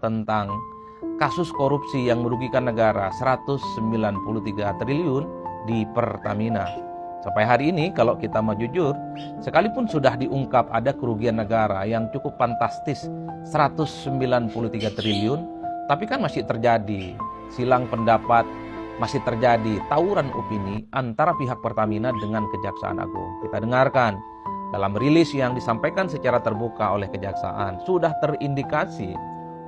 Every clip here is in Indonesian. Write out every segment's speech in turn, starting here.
tentang kasus korupsi yang merugikan negara 193 triliun di Pertamina. Sampai hari ini kalau kita mau jujur, sekalipun sudah diungkap ada kerugian negara yang cukup fantastis 193 triliun, tapi kan masih terjadi silang pendapat, masih terjadi tawuran opini antara pihak Pertamina dengan Kejaksaan Agung. Kita dengarkan dalam rilis yang disampaikan secara terbuka oleh Kejaksaan, sudah terindikasi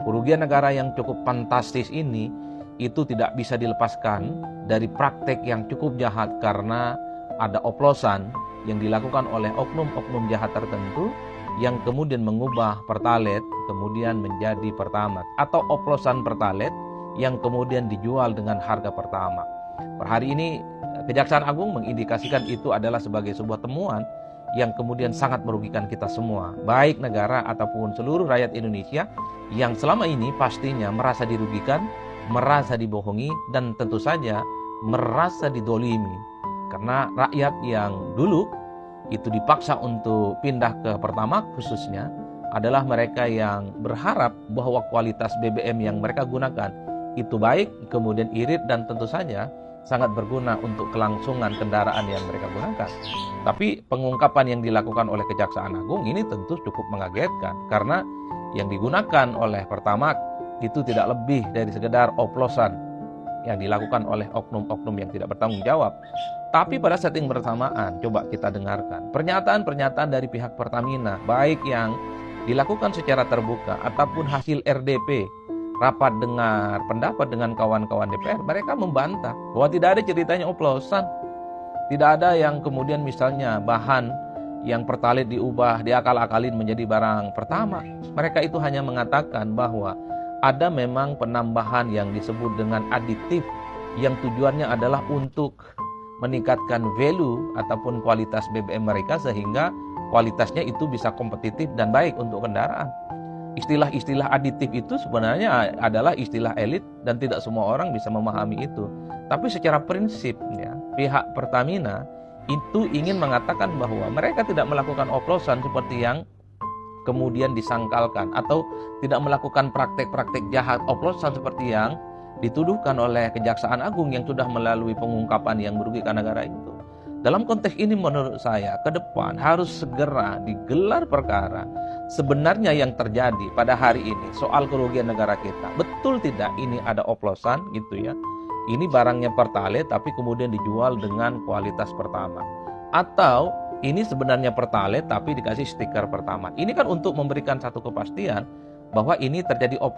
kerugian negara yang cukup fantastis ini itu tidak bisa dilepaskan dari praktek yang cukup jahat karena ada oplosan yang dilakukan oleh oknum-oknum jahat tertentu yang kemudian mengubah Pertalite kemudian menjadi Pertamax, atau oplosan Pertalite yang kemudian dijual dengan harga Pertamax. Per hari ini Kejaksaan Agung mengindikasikan itu adalah sebagai sebuah temuan yang kemudian sangat merugikan kita semua, baik negara ataupun seluruh rakyat Indonesia yang selama ini pastinya merasa dirugikan, merasa dibohongi, dan tentu saja merasa didolimi. Karena rakyat yang dulu itu dipaksa untuk pindah ke Pertamax khususnya adalah mereka yang berharap bahwa kualitas BBM yang mereka gunakan itu baik, kemudian irit, dan tentu saja sangat berguna untuk kelangsungan kendaraan yang mereka gunakan. Tapi pengungkapan yang dilakukan oleh Kejaksaan Agung ini tentu cukup mengagetkan, karena yang digunakan oleh Pertamax itu tidak lebih dari sekedar oplosan yang dilakukan oleh oknum-oknum yang tidak bertanggung jawab. Tapi pada saat yang bersamaan, coba kita dengarkan pernyataan-pernyataan dari pihak Pertamina, baik yang dilakukan secara terbuka ataupun hasil RDP, rapat dengar pendapat dengan kawan-kawan DPR, mereka membantah bahwa tidak ada ceritanya oplosan. Tidak ada yang kemudian misalnya bahan yang Pertalite diubah, diakal-akalin menjadi barang Pertamax. Mereka itu hanya mengatakan bahwa ada memang penambahan yang disebut dengan aditif yang tujuannya adalah untuk meningkatkan value ataupun kualitas BBM mereka sehingga kualitasnya itu bisa kompetitif dan baik untuk kendaraan. Istilah-istilah aditif itu sebenarnya adalah istilah elit dan tidak semua orang bisa memahami itu. Tapi secara prinsip ya, pihak Pertamina itu ingin mengatakan bahwa mereka tidak melakukan oplosan seperti yang kemudian disangkalkan, atau tidak melakukan praktek-praktek jahat oplosan seperti yang dituduhkan oleh Kejaksaan Agung yang sudah melalui pengungkapan yang merugikan negara itu. Dalam konteks ini menurut saya ke depan harus segera digelar perkara sebenarnya yang terjadi pada hari ini soal kerugian negara kita. Betul tidak ini ada oplosan gitu ya. Ini barangnya Pertalite tapi kemudian dijual dengan kualitas Pertamax. Atau ini sebenarnya Pertalite tapi dikasih stiker Pertamax. Ini kan untuk memberikan satu kepastian bahwa ini terjadi oplosan.